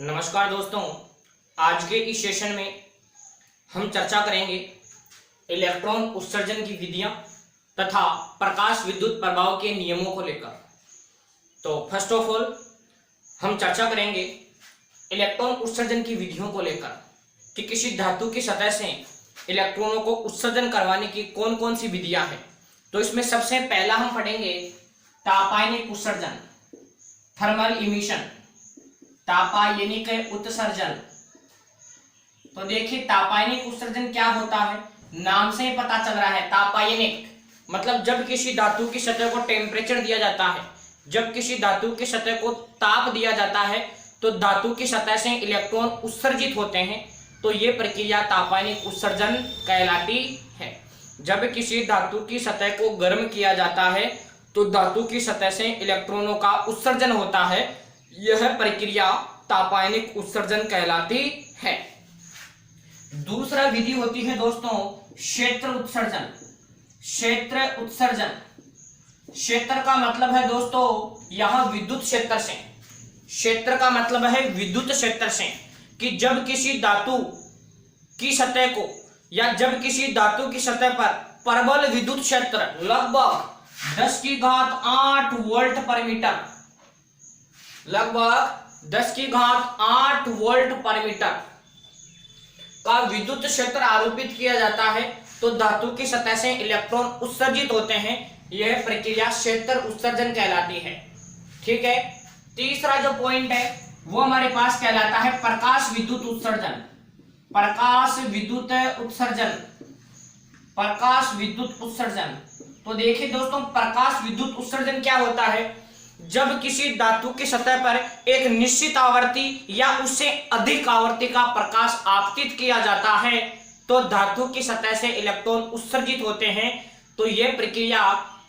नमस्कार दोस्तों, आज के इस सेशन में हम चर्चा करेंगे इलेक्ट्रॉन उत्सर्जन की विधियां तथा प्रकाश विद्युत प्रभाव के नियमों को लेकर। तो फर्स्ट ऑफ ऑल हम चर्चा करेंगे इलेक्ट्रॉन उत्सर्जन की विधियों को लेकर कि किसी धातु की सतह से इलेक्ट्रॉनों को उत्सर्जन करवाने की कौन कौन सी विधियां हैं। तो इसमें सबसे पहला हम पढ़ेंगे तापायनिक उत्सर्जन, थर्मल इमिशन, तापायनिक उत्सर्जन। तो देखिए तापायनिक उत्सर्जन क्या होता है, नाम से ही पता चल रहा है। तापायनिक मतलब जब किसी धातु की सतह को टेम्परेचर दिया जाता है, जब किसी धातु की सतह को ताप दिया जाता है तो धातु की सतह से इलेक्ट्रॉन उत्सर्जित होते हैं। तो ये प्रक्रिया तापायनिक उत्सर्जन कहलाती है। जब किसी धातु की सतह को गर्म किया जाता है तो धातु की सतह से इलेक्ट्रॉनों का उत्सर्जन होता है। यह प्रक्रिया तापायनिक उत्सर्जन कहलाती है। दूसरा विधि होती है दोस्तों क्षेत्र उत्सर्जन। क्षेत्र उत्सर्जन, क्षेत्र का मतलब है दोस्तों यहां विद्युत क्षेत्र से, क्षेत्र का मतलब है विद्युत क्षेत्र से कि जब किसी धातु की सतह को या जब किसी धातु की सतह पर प्रबल विद्युत क्षेत्र लगभग 10⁸ वोल्ट पर मीटर, लगभग 10⁸ वोल्ट पर मीटर का विद्युत क्षेत्र आरोपित किया जाता है तो धातु की सतह से इलेक्ट्रॉन उत्सर्जित होते हैं। यह प्रक्रिया क्षेत्र उत्सर्जन कहलाती है। ठीक है। तीसरा जो पॉइंट है वो हमारे पास कहलाता है प्रकाश विद्युत उत्सर्जन। प्रकाश विद्युत उत्सर्जन, प्रकाश विद्युत उत्सर्जन। तो देखिए दोस्तों प्रकाश विद्युत उत्सर्जन क्या होता है, जब किसी धातु की सतह पर एक निश्चित आवर्ती या उससे अधिक आवर्ती का प्रकाश आपतित किया जाता है तो धातु की सतह से इलेक्ट्रॉन उत्सर्जित होते हैं। तो यह प्रक्रिया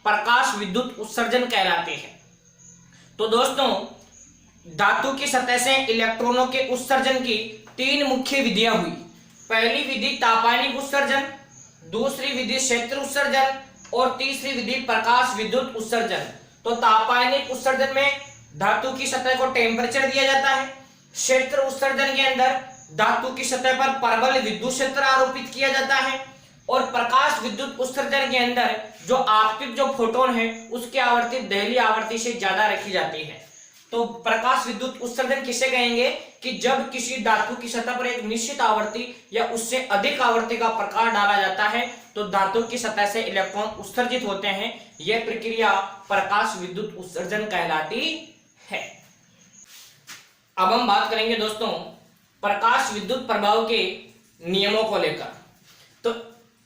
प्रकाश विद्युत उत्सर्जन कहलाती है। तो दोस्तों धातु की सतह से इलेक्ट्रॉनों के उत्सर्जन की तीन मुख्य विधियां हुई। पहली विधि तापायनिक उत्सर्जन, दूसरी विधि क्षेत्र उत्सर्जन और तीसरी विधि प्रकाश विद्युत उत्सर्जन। तो तापायनिक उत्सर्जन में धातु की सतह को टेम्परेचर दिया जाता है। क्षेत्र उत्सर्जन के अंदर धातु की सतह पर प्रबल विद्युत क्षेत्र आरोपित किया जाता है और प्रकाश विद्युत उत्सर्जन के अंदर जो आपतित जो फोटोन है उसकी आवर्ती दहली आवर्ती से ज्यादा रखी जाती है। तो प्रकाश विद्युत उत्सर्जन किसे कहेंगे कि जब किसी धातु की सतह पर एक निश्चित आवर्ती या उससे अधिक आवर्ती का प्रकाश डाला जाता है तो धातु की सतह से इलेक्ट्रॉन उत्सर्जित होते हैं। यह प्रक्रिया प्रकाश विद्युत उत्सर्जन कहलाती है। अब हम बात करेंगे दोस्तों प्रकाश विद्युत प्रभाव के नियमों को लेकर। तो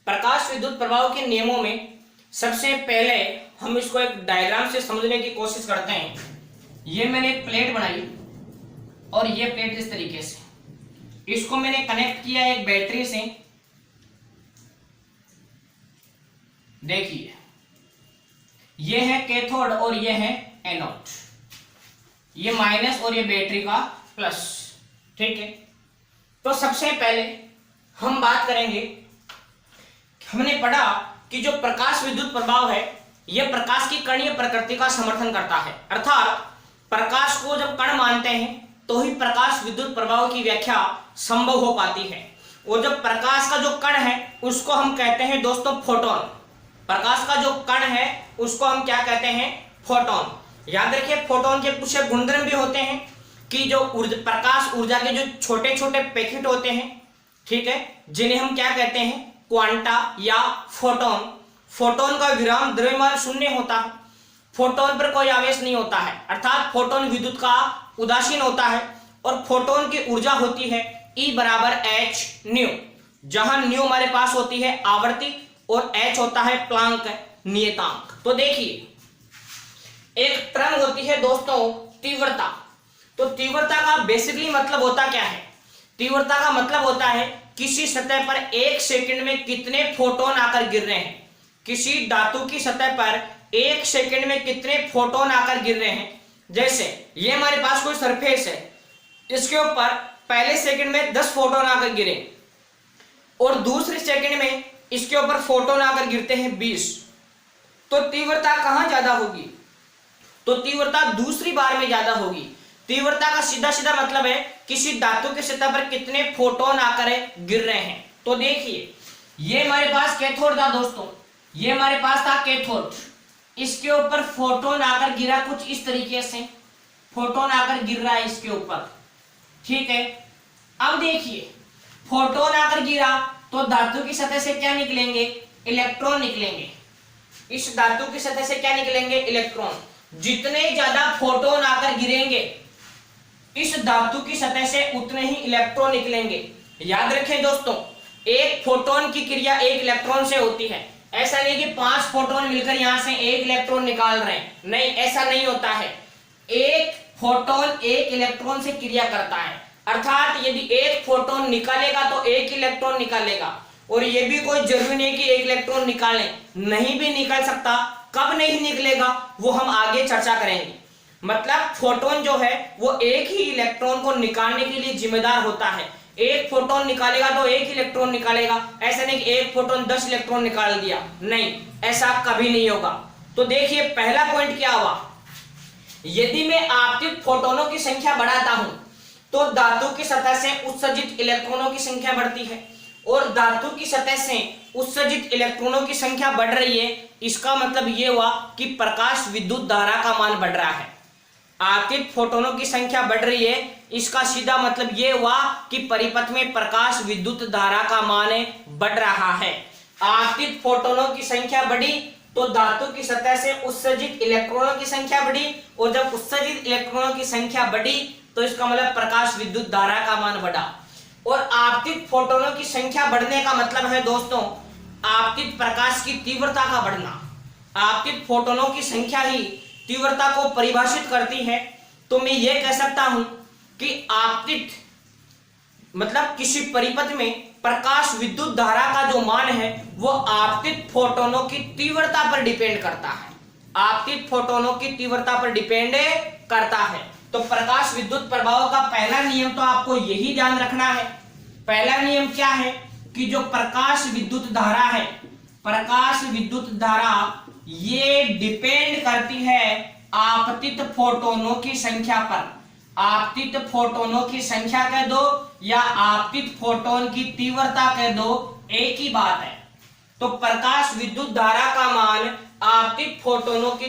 प्रकाश विद्युत प्रभाव के नियमों में सबसे पहले हम इसको एक डायग्राम से समझने की कोशिश करते हैं। ये मैंने एक प्लेट बनाई और ये प्लेट इस तरीके से, इसको मैंने कनेक्ट किया एक बैटरी से। देखिए ये है कैथोड और ये है एनोड, ये माइनस और ये बैटरी का प्लस। ठीक है। तो सबसे पहले हम बात करेंगे, हमने पढ़ा कि जो प्रकाश विद्युत प्रभाव है यह प्रकाश की कणीय प्रकृति का समर्थन करता है। अर्थात प्रकाश को जब कण मानते हैं तो ही प्रकाश विद्युत प्रभाव की व्याख्या संभव हो पाती है। और जब प्रकाश का जो कण है उसको हम कहते हैं दोस्तों फोटोन। प्रकाश का जो कण है उसको हम क्या कहते हैं, फोटोन। याद रखिए फोटोन के कुछ गुणधर्म भी होते हैं कि जो प्रकाश ऊर्जा के जो छोटे छोटे पैकेट होते हैं, ठीक है, जिन्हें हम क्या कहते हैं, क्वांटा या फोटोन। फोटोन का विराम द्रव्यमान शून्य होता है, फोटोन पर कोई आवेश नहीं होता है, अर्थात फोटोन विद्युत का उदासीन होता है। और फोटोन की ऊर्जा होती है E = h, जहां न्यू हमारे पास होती है आवर्ती और h होता है प्लांक नियतांक। तो देखिए एक टर्म होती है दोस्तों तीव्रता। तो तीव्रता का बेसिकली मतलब होता क्या है, तीव्रता का मतलब होता है किसी सतह पर एक सेकंड में कितने फोटोन आकर गिर रहे हैं। किसी धातु की सतह पर एक सेकंड में कितने फोटोन आकर गिर रहे हैं। जैसे ये हमारे पास कोई सरफेस है, इसके ऊपर पहले सेकंड में 10 फोटोन आकर गिरे और दूसरे सेकंड में इसके ऊपर फोटोन आकर गिरते हैं 20। तो तीव्रता कहां ज्यादा होगी, तो तीव्रता दूसरी बार में ज्यादा होगी। तीव्रता का सीधा सीधा मतलब है किसी धातु की सतह पर कितने फोटोन आकर गिर रहे हैं। तो देखिए ये हमारे पास कैथोड था दोस्तों, ये हमारे पास था कैथोड, इसके ऊपर फोटोन आकर गिरा कुछ इस तरीके से, फोटोन आकर गिर रहा है इसके ऊपर, ठीक है। अब देखिए फोटोन आकर गिरा तो धातु की सतह से क्या निकलेंगे, इलेक्ट्रॉन निकलेंगे। इस धातु की सतह से क्या निकलेंगे, इलेक्ट्रॉन। जितने ज्यादा फोटोन आकर गिरेंगे इस धातु की सतह से उतने ही इलेक्ट्रॉन निकलेंगे। याद रखें दोस्तों, एक फोटोन की क्रिया एक इलेक्ट्रॉन से होती है। ऐसा नहीं कि 5 फोटोन मिलकर यहां से एक इलेक्ट्रॉन निकाल रहे हैं, नहीं, ऐसा नहीं होता है। एक फोटोन एक इलेक्ट्रॉन से क्रिया करता है, अर्थात यदि एक फोटोन निकालेगा तो एक इलेक्ट्रॉन निकालेगा। और यह भी कोई जरूरी नहीं कि एक इलेक्ट्रॉन निकालें, नहीं भी निकल सकता। कब नहीं निकलेगा वो हम आगे चर्चा करेंगे। मतलब फोटोन जो है वो एक ही इलेक्ट्रॉन को निकालने के लिए जिम्मेदार होता है। एक फोटोन निकालेगा तो एक इलेक्ट्रॉन निकालेगा, ऐसा नहीं कि एक फोटोन 10 इलेक्ट्रॉन निकाल दिया, नहीं, ऐसा कभी नहीं होगा। तो देखिए पहला पॉइंट क्या हुआ, यदि मैं आपतित फोटोनों की संख्या बढ़ाता हूं तो धातु की सतह से उत्सर्जित इलेक्ट्रॉनों की संख्या बढ़ती है, और धातु की सतह से उत्सर्जित इलेक्ट्रॉनों की संख्या बढ़ रही है। इसका मतलब यह हुआ कि प्रकाश विद्युत धारा का मान बढ़ रहा है। आपतित फोटोनों की संख्या बढ़ रही है, इसका सीधा मतलब यह हुआ कि परिपथ में प्रकाश विद्युत धारा का मान बढ़ रहा है। आपतित फोटोनों की संख्या बढ़ी तो धातु की सतह से उत्सर्जित इलेक्ट्रॉनों की संख्या बढ़ी, और जब उत्सर्जित इलेक्ट्रॉनों की संख्या बढ़ी तो इसका मतलब प्रकाश विद्युत धारा का मान बढ़ा। और आपतित फोटोनों की संख्या बढ़ने का मतलब है दोस्तों आपतित प्रकाश की तीव्रता का बढ़ना। आपतित फोटोनों की संख्या ही तीव्रता को परिभाषित करती है। तो मैं यह कह सकता हूं कि आपतित मतलब किसी परिपथ में प्रकाश विद्युत धारा का जो मान है वो आपतित फोटोनों की तीव्रता पर डिपेंड करता है, आपतित फोटोनों की तीव्रता पर डिपेंड करता है। तो प्रकाश विद्युत प्रभाव का पहला नियम तो आपको यही ध्यान रखना है। पहला नियम क्या है कि जो प्रकाश विद्युत धारा है, प्रकाश विद्युत धारा ये डिपेंड करती है आपतित फोटोनों की संख्या पर। आपतित फोटोनों की संख्या कह दो या आपतित फोटोन की तीव्रता कह दो, एक ही बात है। तो प्रकाश विद्युत धारा का मान आपतित फोटोनों की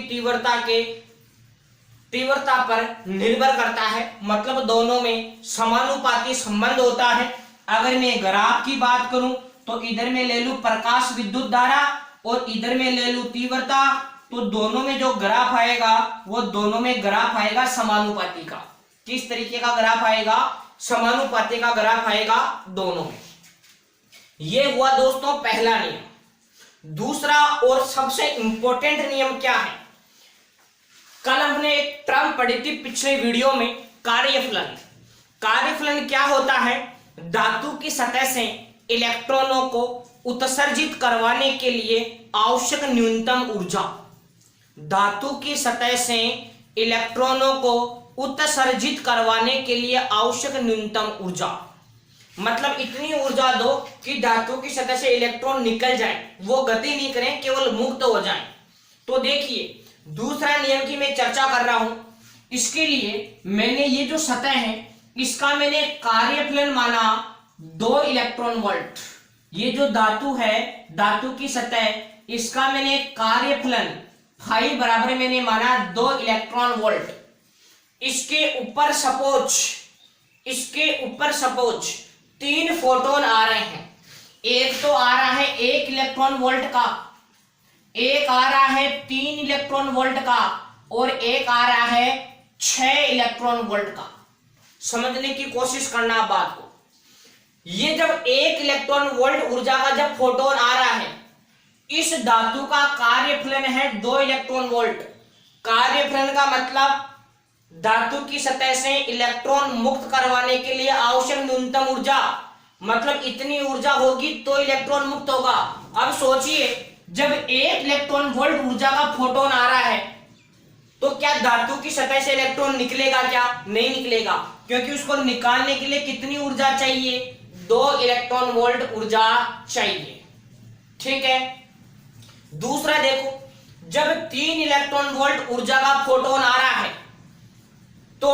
तीव्रता पर निर्भर करता है, मतलब दोनों में समानुपाती संबंध होता है। अगर मैं ग्राफ की बात करूं तो इधर में ले लूं प्रकाश विद्युत धारा और इधर में ले लूं तीव्रता, तो दोनों में जो ग्राफ आएगा वो दोनों में ग्राफ आएगा समानुपाती का। किस तरीके का ग्राफ आएगा, समानुपाती का ग्राफ आएगा दोनों में। ये हुआ दोस्तों पहला नियम। दूसरा और सबसे इंपॉर्टेंट नियम क्या है, कल हमने एक टर्म पढ़ी थी पिछले वीडियो में, कार्यफलन। कार्यफलन क्या होता है, धातु की सतह से इलेक्ट्रॉनों को उत्सर्जित करवाने के लिए आवश्यक न्यूनतम ऊर्जा। धातु की सतह से इलेक्ट्रॉनों को उत्सर्जित करवाने के लिए आवश्यक न्यूनतम ऊर्जा, मतलब इतनी ऊर्जा दो कि धातु की सतह से इलेक्ट्रॉन निकल जाए, वो गति नहीं करें, केवल मुक्त हो जाए। तो देखिए दूसरा नियम की मैं चर्चा कर रहा हूं, इसके लिए मैंने ये जो सतह है इसका मैंने कार्यफलन माना 2 इलेक्ट्रॉन वोल्ट। ये जो धातु है, धातु की सतह, इसका मैंने कार्यफलन फाई बराबर मैंने माना 2 इलेक्ट्रॉन वोल्ट। इसके ऊपर सपोज 3 फोटोन आ रहे हैं। एक तो आ रहा है 1 इलेक्ट्रॉन वोल्ट का, एक आ रहा है 3 इलेक्ट्रॉन वोल्ट का, और एक आ रहा है 6 इलेक्ट्रॉन वोल्ट का। समझने की कोशिश करना बात को। ये जब 1 इलेक्ट्रॉन वोल्ट ऊर्जा का जब फोटोन आ रहा है, इस धातु का कार्यफलन है 2 इलेक्ट्रॉन वोल्ट। कार्यफलन का मतलब धातु की सतह से इलेक्ट्रॉन मुक्त करवाने के लिए आवश्यक न्यूनतम ऊर्जा, मतलब इतनी ऊर्जा होगी तो इलेक्ट्रॉन मुक्त होगा। अब सोचिए जब 1 इलेक्ट्रॉन वोल्ट ऊर्जा का फोटोन आ रहा है तो क्या धातु की सतह से इलेक्ट्रॉन निकलेगा, क्या नहीं निकलेगा, क्योंकि उसको निकालने के लिए कितनी ऊर्जा चाहिए, 2 इलेक्ट्रॉन वोल्ट ऊर्जा चाहिए। ठीक है। दूसरा देखो, जब 3 इलेक्ट्रॉन वोल्ट ऊर्जा का फोटोन आ रहा है तो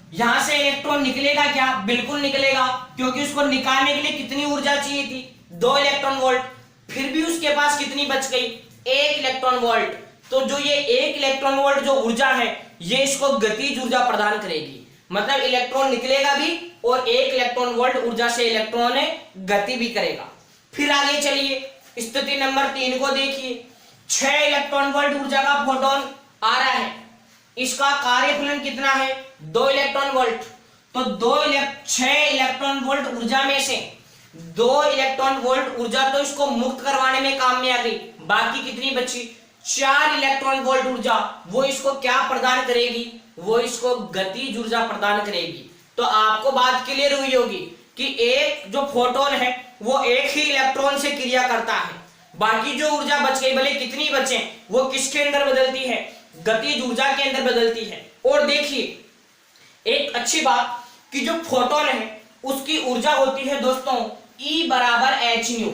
यहां से इलेक्ट्रॉन निकलेगा क्या? बिल्कुल निकलेगा, क्योंकि उसको निकालने के लिए कितनी ऊर्जा चाहिए थी? 2 इलेक्ट्रॉन वोल्ट। फिर भी उसके पास कितनी बच गई? 1 इलेक्ट्रॉन वोल्ट। तो जो ये 1 इलेक्ट्रॉन वोल्ट जो ऊर्जा है, ये इसको गतिज ऊर्जा प्रदान करेगी। मतलब इलेक्ट्रॉन निकलेगा भी और 1 इलेक्ट्रॉन वोल्ट ऊर्जा से इलेक्ट्रॉन गति भी करेगा। फिर आगे चलिए, स्थिति नंबर 3 को देखिए। 6 इलेक्ट्रॉन वोल्ट ऊर्जा का फोटोन आ रहा है, इसका कार्यफलन कितना है? 2 इलेक्ट्रॉन वोल्ट। तो 6 इलेक्ट्रॉन वोल्ट ऊर्जा में से 2 इलेक्ट्रॉन वोल्ट ऊर्जा तो इसको मुक्त करवाने में काम में आ गई, बाकी कितनी बची? 4 इलेक्ट्रॉन वोल्ट ऊर्जा। वो इसको क्या प्रदान करेगी? वो इसको गतिज ऊर्जा प्रदान करेगी। तो आपको बात क्लियर हुई होगी कि एक जो फोटोन है वो एक ही इलेक्ट्रॉन से क्रिया करता है, बाकी जो ऊर्जा बच गई, भले कितनी बचे, वो किसके अंदर बदलती है? गतिज ऊर्जा के अंदर बदलती है। और देखिए एक अच्छी बात कि जो फोटोन है उसकी ऊर्जा होती है दोस्तों E बराबर एच न्यू।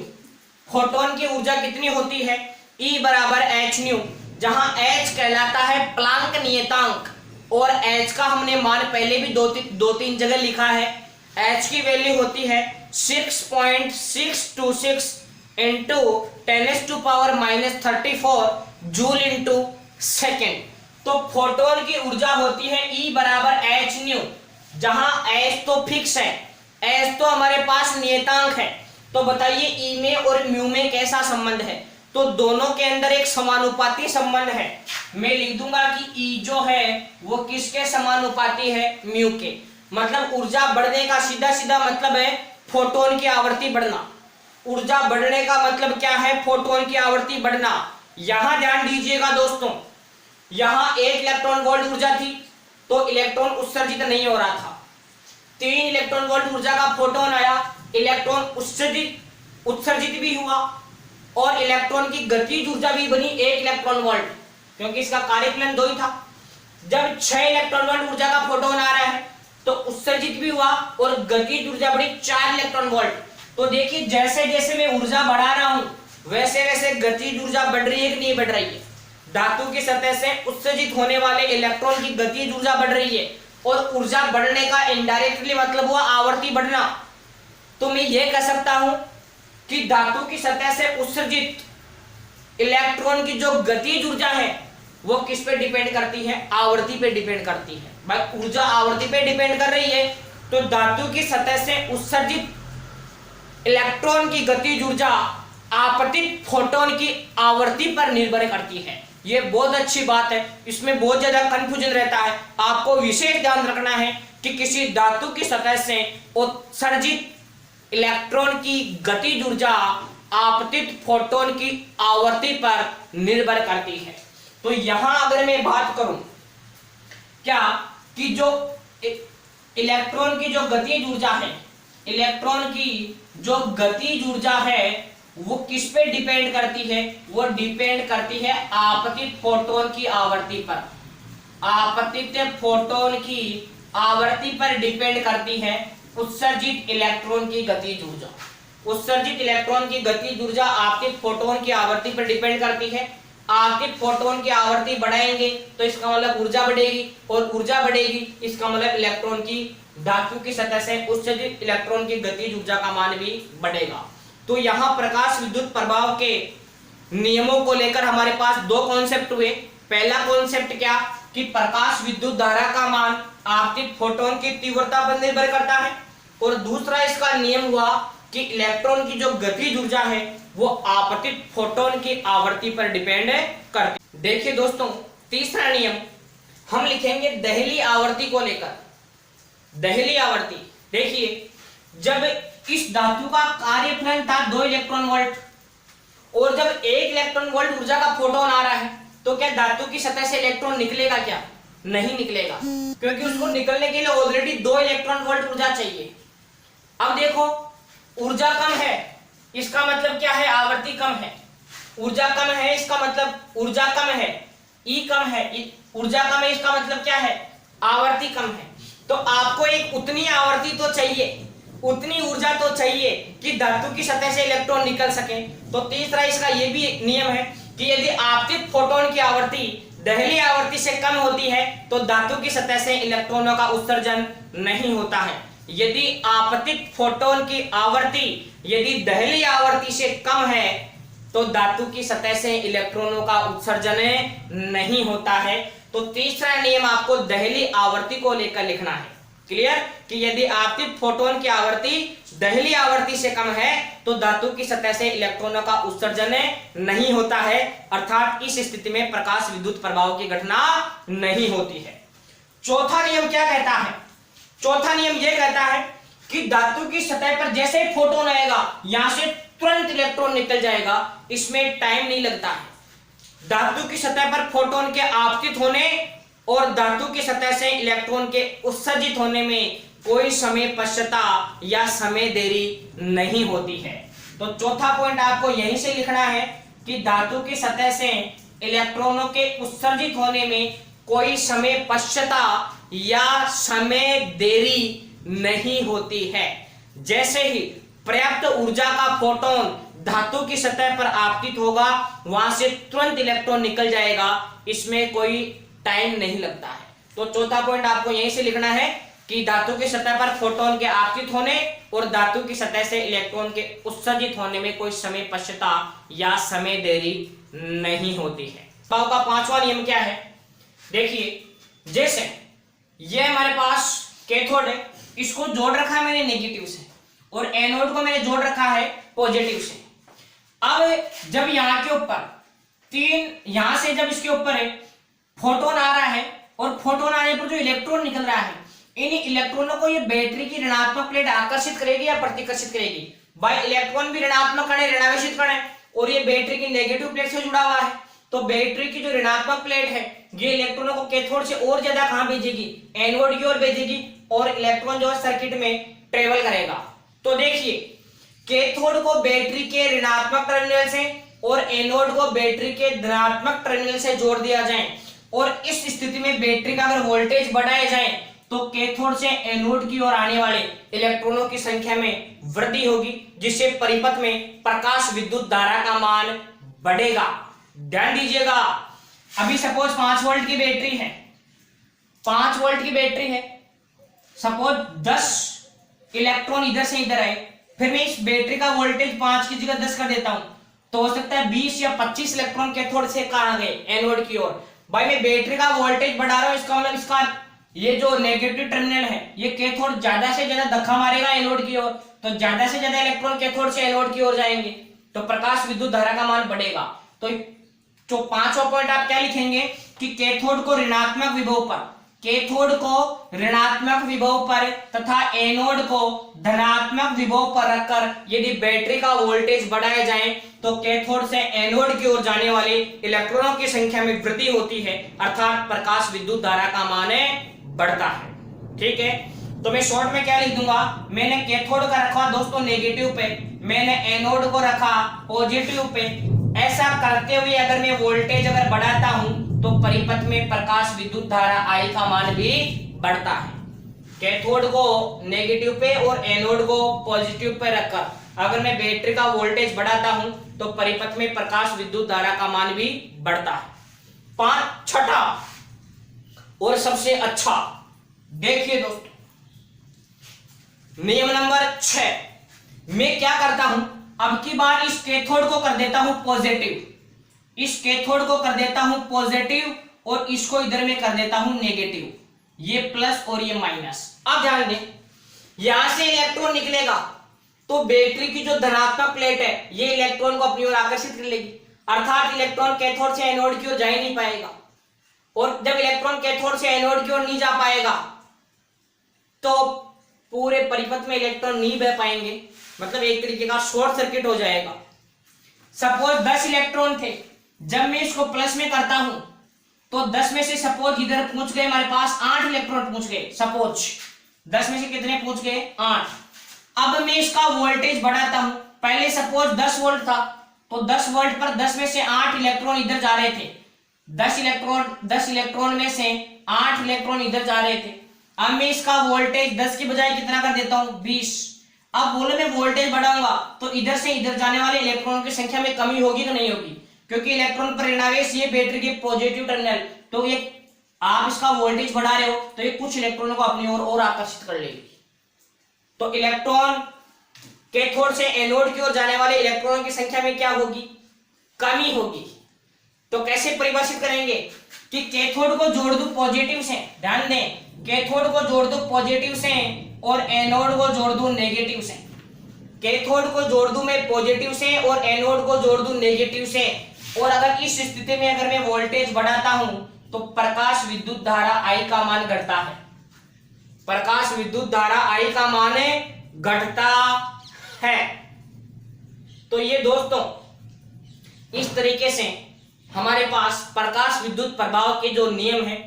फोटोन की ऊर्जा कितनी होती है? E बराबर एच न्यू, जहां H कहलाता है प्लांक नियतांक और H का हमने मान पहले भी दो तीन जगह लिखा है। H की वैल्यू होती है 6.626 इंटू 10⁻⁻34 जूल इंटू सेकेंड। तो फोटोन की ऊर्जा होती है E बराबर एच न्यू, जहां H तो फिक्स है, H तो हमारे पास नियतांक है। तो बताइए E में और म्यू में कैसा संबंध है? तो दोनों के अंदर एक समानुपाती संबंध है। मैं लिख दूंगा कि E जो है वो किसके समानुपाती है? म्यू के। मतलब ऊर्जा बढ़ने का सीधा सीधा मतलब है फोटोन की आवृत्ति बढ़ना। ऊर्जा बढ़ने का मतलब क्या है? फोटोन की आवृत्ति बढ़ना। यहां ध्यान दीजिएगा दोस्तों, यहां 1 इलेक्ट्रॉन वोल्ट ऊर्जा थी तो इलेक्ट्रॉन उत्सर्जित नहीं हो रहा था। 3 इलेक्ट्रॉन वोल्ट ऊर्जा का फोटोन आया, इलेक्ट्रॉन उत्सर्जित भी हुआ और इलेक्ट्रॉन की गतिज ऊर्जा भी बनी 1 इलेक्ट्रॉन वोल्ट, क्योंकि इसका कार्यफलन 2 ही था। जब 6 इलेक्ट्रॉन वोल्ट ऊर्जा का फोटोन आ रहा है तो उत्सर्जित भी हुआ और गतिज ऊर्जा बढ़ी 4 इलेक्ट्रॉन वोल्ट। तो देखिए जैसे जैसे मैं ऊर्जा बढ़ा रहा हूं वैसे वैसे गतिज ऊर्जा बढ़ रही है कि नहीं बढ़ रही है? धातु की सतह से उत्सर्जित होने वाले इलेक्ट्रॉन की गतिज ऊर्जा बढ़ रही है और ऊर्जा बढ़ने का इनडायरेक्टली मतलब हुआ आवर्ती बढ़ना। तो मैं ये कह सकता हूं कि धातु की सतह से उत्सर्जित इलेक्ट्रॉन की जो गतिज ऊर्जा है वो किस पे डिपेंड करती है? आवर्ती पे डिपेंड करती है। भाई ऊर्जा आवर्ती पे डिपेंड कर रही है तो धातु की सतह से उत्सर्जित इलेक्ट्रॉन की गतिज ऊर्जा आपतित फोटोन की आवर्ती पर निर्भर करती है। ये बहुत अच्छी बात है, इसमें बहुत ज्यादा कंफ्यूजन रहता है। आपको विशेष ध्यान रखना है कि किसी धातु की सतह से उत्सर्जित इलेक्ट्रॉन की गतिज ऊर्जा आपतित फोटोन की आवर्ती पर निर्भर करती है। तो यहां अगर मैं बात करूं क्या कि जो इलेक्ट्रॉन की जो गतिज ऊर्जा है, इलेक्ट्रॉन की जो गतिज ऊर्जा है वो किस पे डिपेंड करती है? वो डिपेंड करती है आपतित फोटोन की आवर्ती पर। आपतित फोटोन की आवर्ती पर डिपेंड करती है उत्सर्जित इलेक्ट्रॉन की गतिज ऊर्जा। उत्सर्जित इलेक्ट्रॉन की गतिज ऊर्जा आपतित फोटोन की आवर्ती पर डिपेंड करती है। आपतित फोटोन की आवर्ती बढ़ाएंगे तो इसका मतलब ऊर्जा बढ़ेगी और ऊर्जा बढ़ेगी इसका मतलब इलेक्ट्रॉन की धातु की सतह से उत्सर्जित इलेक्ट्रॉन की गतिज ऊर्जा का मान भी बढ़ेगा। तो यहां प्रकाश विद्युत प्रभाव के नियमों को लेकर हमारे पास 2 कॉन्सेप्ट हुए। पहला कॉन्सेप्ट क्या कि प्रकाश विद्युत धारा का मान आपतित फोटोन की तीव्रता पर निर्भर करता है और दूसरा इसका नियम हुआ कि इलेक्ट्रॉन की जो गतिज ऊर्जा है वो आपतित फोटोन की आवर्ती पर डिपेंड करती है। देखिए दोस्तों तीसरा नियम हम लिखेंगे दहली आवर्ती को लेकर। दहली आवर्ती देखिए, जब इस धातु का कार्यफलन था 2 इलेक्ट्रॉन वोल्ट और जब 1 इलेक्ट्रॉन वोल्ट ऊर्जा का फोटोन आ रहा है तो क्या धातु की सतह से इलेक्ट्रॉन निकलेगा? क्या नहीं निकलेगा, क्योंकि उसको निकलने के लिए ऑलरेडी 2 इलेक्ट्रॉन वोल्ट ऊर्जा चाहिए। अब देखो ऊर्जा कम है, इसका मतलब क्या है? आवर्ती कम है। ऊर्जा कम है इसका मतलब ऊर्जा कम है, ई कम है, ऊर्जा कम है इसका मतलब क्या है? आवर्ती कम है। तो आपको एक उतनी आवर्ती तो चाहिए, उतनी ऊर्जा तो चाहिए कि धातु की सतह से इलेक्ट्रॉन निकल सके। तो तीसरा इसका ये भी नियम है कि यदि आपतित फोटोन की आवर्ती दहली आवृत्ति से कम होती है तो धातु की सतह से इलेक्ट्रॉनों का उत्सर्जन नहीं होता है। यदि आपतित फोटोन की आवृत्ति यदि दहली आवृत्ति से कम है तो धातु की सतह से इलेक्ट्रॉनों का उत्सर्जन नहीं होता है। तो तीसरा नियम आपको दहली आवृत्ति को लेकर लिखना है। क्लियर कि यदि आपतित फोटोन की आवृत्ति दहली आवृत्ति से कम है तो धातु की सतह से इलेक्ट्रॉनों का उत्सर्जन नहीं होता है, अर्थात इस स्थिति में प्रकाश विद्युत प्रभाव की घटना नहीं होती है। चौथा नियम क्या कहता है? चौथा नियम यह कहता है कि धातु की सतह पर जैसे ही फोटोन आएगा यहां से तुरंत इलेक्ट्रॉन निकल जाएगा, इसमें टाइम नहीं लगता है। धातु की सतह पर फोटोन के आपतित होने और धातु की सतह से इलेक्ट्रॉन के उत्सर्जित होने में कोई समय पश्चता या समय देरी नहीं होती है। तो चौथा पॉइंट आपको यहीं से लिखना है कि धातु की सतह से इलेक्ट्रॉनों के उत्सर्जित होने में कोई समय पश्चता या समय देरी नहीं होती है। जैसे ही पर्याप्त ऊर्जा का फोटोन धातु की सतह पर आपतित होगा वहां से तुरंत इलेक्ट्रॉन निकल जाएगा, इसमें कोई टाइम नहीं लगता है। तो चौथा पॉइंट आपको यहीं से लिखना है कि धातु की सतह पर फोटोन के आपतित होने और धातु की सतह से इलेक्ट्रॉन के उत्सर्जित होने में कोई समय पश्चता या समय देरी नहीं होती है। पाव का पांचवा नियम क्या है? देखिए, जैसे ये हमारे पास कैथोड है, इसको जोड़ रखा है मैंने नेगेटिव से और एनोड को मैंने जोड़ रखा है पॉजिटिव से। अब जब यहाँ के ऊपर यहां से जब इसके ऊपर है फोटोन आ रहा है और फोटोन आने पर जो इलेक्ट्रॉन निकल रहा है, इन इलेक्ट्रॉनों को ये बैटरी की ऋणात्मक प्लेट आकर्षित करेगी या प्रतिकर्षित करेगी? भाई इलेक्ट्रॉन भी ऋणात्मक कण है, ऋणावेशित कण है और ये बैटरी की नेगेटिव प्लेट से जुड़ा हुआ है। तो बैटरी की जो ऋणात्मक प्लेट है ये इलेक्ट्रॉनों को कैथोड से और ज्यादा कहां भेजेगी? एनोड की ओर भेजेगी और इलेक्ट्रॉन जो है सर्किट में ट्रेवल करेगा। तो देखिए, कैथोड को बैटरी के ऋणात्मक टर्मिनल से और एनोड को बैटरी के धनात्मक टर्मिनल से जोड़ दिया जाए और इस स्थिति में बैटरी का अगर वोल्टेज बढ़ाया जाए तो कैथोड से एनोड की ओर आने वाले इलेक्ट्रॉनों की संख्या में वृद्धि होगी, जिससे परिपथ में प्रकाश विद्युत धारा का मान बढ़ेगा। ध्यान दीजिएगा, अभी सपोज 5 वोल्ट की बैटरी है, 5 वोल्ट की बैटरी है, सपोज 10 इलेक्ट्रॉन इधर से इधर आए, फिर मैं इस बैटरी का वोल्टेज 5 की जगह 10 कर देता हूं तो हो सकता है 20 या 25 इलेक्ट्रॉन कैथोड से कहां गए? एनोड की ओर। भाई मैं बैटरी का वोल्टेज बढ़ा रहा हूं, इसका मतलब इसका ये जो नेगेटिव टर्मिनल है ये कैथोड ज्यादा से ज्यादा धक्का मारेगा एनोड की ओर, तो ज्यादा से ज्यादा इलेक्ट्रॉन कैथोड से एनोड की ओर जाएंगे तो प्रकाश विद्युत धारा का मान बढ़ेगा। तो जो पांचवा पॉइंट आप क्या लिखेंगे कि कैथोड को ऋणात्मक विभव पर, कैथोड को ऋणात्मक विभव पर तथा एनोड को धनात्मक विभव पर रखकर यदि बैटरी का वोल्टेज बढ़ाया जाए तो कैथोड से एनोड की ओर जाने वाले इलेक्ट्रॉनों की संख्या में वृद्धि होती है, अर्थात प्रकाश विद्युत धारा का मान बढ़ता है। ठीक है, तो मैं शॉर्ट में क्या लिख दूंगा, मैंने कैथोड का रखा दोस्तों नेगेटिव पे, मैंने एनोड को रखा पॉजिटिव पे। ऐसा करते हुए अगर मैं वोल्टेज अगर बढ़ाता हूं तो परिपथ में प्रकाश विद्युत धारा आई का मान भी बढ़ता है। कैथोड को नेगेटिव पे और एनोड को पॉजिटिव पे रखकर अगर मैं बैटरी का वोल्टेज बढ़ाता हूं तो परिपथ में प्रकाश विद्युत धारा का मान भी बढ़ता है। छठा और सबसे अच्छा, देखिए दोस्तों, नियम नंबर 6, मैं क्या करता हूं, अब की बार इस कैथोड को कर देता हूं पॉजिटिव, इस कैथोड को कर देता हूं पॉजिटिव और इसको इधर में कर देता हूं नेगेटिव, ये प्लस और ये माइनस। अब ध्यान दें, यहां से इलेक्ट्रॉन निकलेगा तो बैटरी की जो धनात्मक प्लेट है ये इलेक्ट्रॉन को अपनी ओर आकर्षित कर लेगी, अर्थात इलेक्ट्रॉन कैथोड से एनोड की ओर जा ही नहीं पाएगा। और जब इलेक्ट्रॉन कैथोड से एनोड की ओर नहीं जा पाएगा तो पूरे परिपथ में इलेक्ट्रॉन नहीं बह पाएंगे, मतलब एक तरीके का शॉर्ट सर्किट हो जाएगा। सपोज 10 इलेक्ट्रॉन थे, जब मैं इसको प्लस में करता हूं तो 10 में से सपोज इधर पहुंच गए हमारे पास 8 इलेक्ट्रॉन पहुंच गए, सपोज 10 में से कितने पहुंच गए? 8। अब मैं इसका वोल्टेज बढ़ाता हूं, पहले सपोज 10 वोल्ट था तो 10 वोल्ट पर 10 में से 8 इलेक्ट्रॉन इधर जा रहे थे, 10 इलेक्ट्रॉन में से 8 इलेक्ट्रॉन इधर जा रहे थे। अब मैं इसका वोल्टेज 10 की बजाय कितना कर देता हूं? 20। अब बोलो मैं वोल्टेज बढ़ाऊंगा तो इधर से इधर जाने वाले इलेक्ट्रॉनों की संख्या में कमी होगी कि नहीं होगी, क्योंकि इलेक्ट्रॉन पर ऋणावेश ये बैटरी के पॉजिटिव टर्मिनल, तो ये आप इसका वोल्टेज बढ़ा रहे हो तो ये कुछ इलेक्ट्रॉनों को अपनी ओर और आकर्षित कर लेगी। तो इलेक्ट्रॉन कैथोड से एनोड की ओर जाने वाले इलेक्ट्रॉनों की संख्या में क्या होगी, कमी होगी। तो कैसे परिभाषित करेंगे कि कैथोड को जोड़ दूं पॉजिटिव से, ध्यान दें, कैथोड को जोड़ दूं पॉजिटिव से और एनोड को जोड़ दूं नेगेटिव से। कैथोड को जोड़ दूं मैं पॉजिटिव से और एनोड को जोड़ दूं नेगेटिव से, और अगर इस स्थिति में अगर मैं वोल्टेज बढ़ाता हूं तो प्रकाश विद्युत धारा I का मान घटता है। प्रकाश विद्युत धारा I का मान घटता है। तो ये दोस्तों इस तरीके से हमारे पास प्रकाश विद्युत प्रभाव के जो नियम है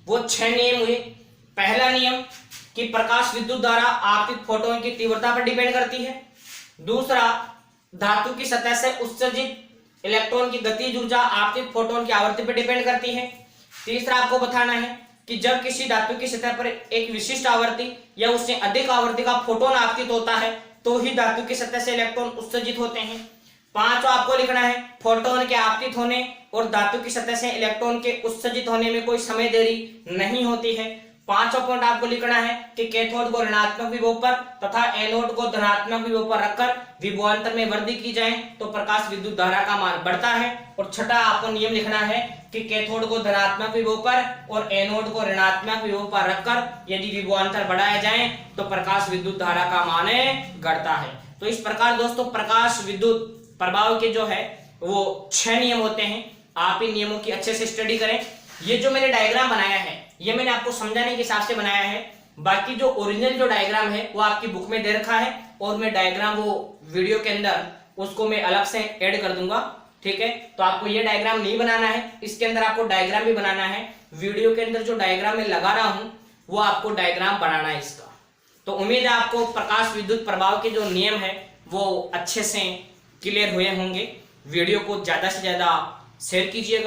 वो 6 नियम हुए। पहला नियम कि प्रकाश विद्युत धारा आपतित फोटोन की तीव्रता पर डिपेंड करती है। दूसरा, धातु की सतह से उत्सर्जित इलेक्ट्रॉन की गतिज ऊर्जा आपतित फोटोन की आवृत्ति पर डिपेंड करती है। तीसरा, आपको बताना है कि जब किसी धातु की सतह पर एक विशिष्ट आवृत्ति या उससे अधिक आवृत्ति का फोटोन आपतित होता है तो ही धातु की सतह से इलेक्ट्रॉन उत्सर्जित होते हैं। पांचवा आपको लिखना है, फोटोन के आपतित होने और धातु की सतह से इलेक्ट्रॉन के उत्सर्जित होने में कोई समय देरी नहीं होती है। पांचवा पॉइंट आपको लिखना है कि कैथोड को ऋणात्मक विभव पर तथा एनोड को धनात्मक विभव पर रखकर विभवांतर में वृद्धि की जाए तो प्रकाश विद्युत धारा का मान बढ़ता है। और छठा आपको नियम लिखना है कि कैथोड को धनात्मक विभव पर और एनोड को ऋणात्मक विभव पर रखकर यदि विभवांतर बढ़ाया जाए तो प्रकाश विद्युत धारा का मान घटता है। तो इस प्रकार दोस्तों प्रकाश विद्युत प्रभाव के जो है वो 6 नियम होते हैं। आप इन नियमों की अच्छे से स्टडी करें। ये जो मैंने डायग्राम बनाया है ये मैंने आपको समझाने के हिसाब से बनाया है। बाकी जो ओरिजिनल जो डायग्राम है वो आपकी बुक में दे रखा है और मैं डायग्राम वो वीडियो के अंदर उसको मैं अलग से ऐड कर दूंगा, ठीक है। तो आपको ये डायग्राम नहीं बनाना है, इसके अंदर आपको डायग्राम भी बनाना है। वीडियो के अंदर जो डायग्राम मैं लगा रहा हूं वो आपको डायग्राम बनाना है इसका। तो उम्मीद है आपको प्रकाश विद्युत प्रभाव के जो नियम है वो अच्छे से क्लियर हुए होंगे। वीडियो को ज्यादा से ज्यादा शेयर कीजिएगा।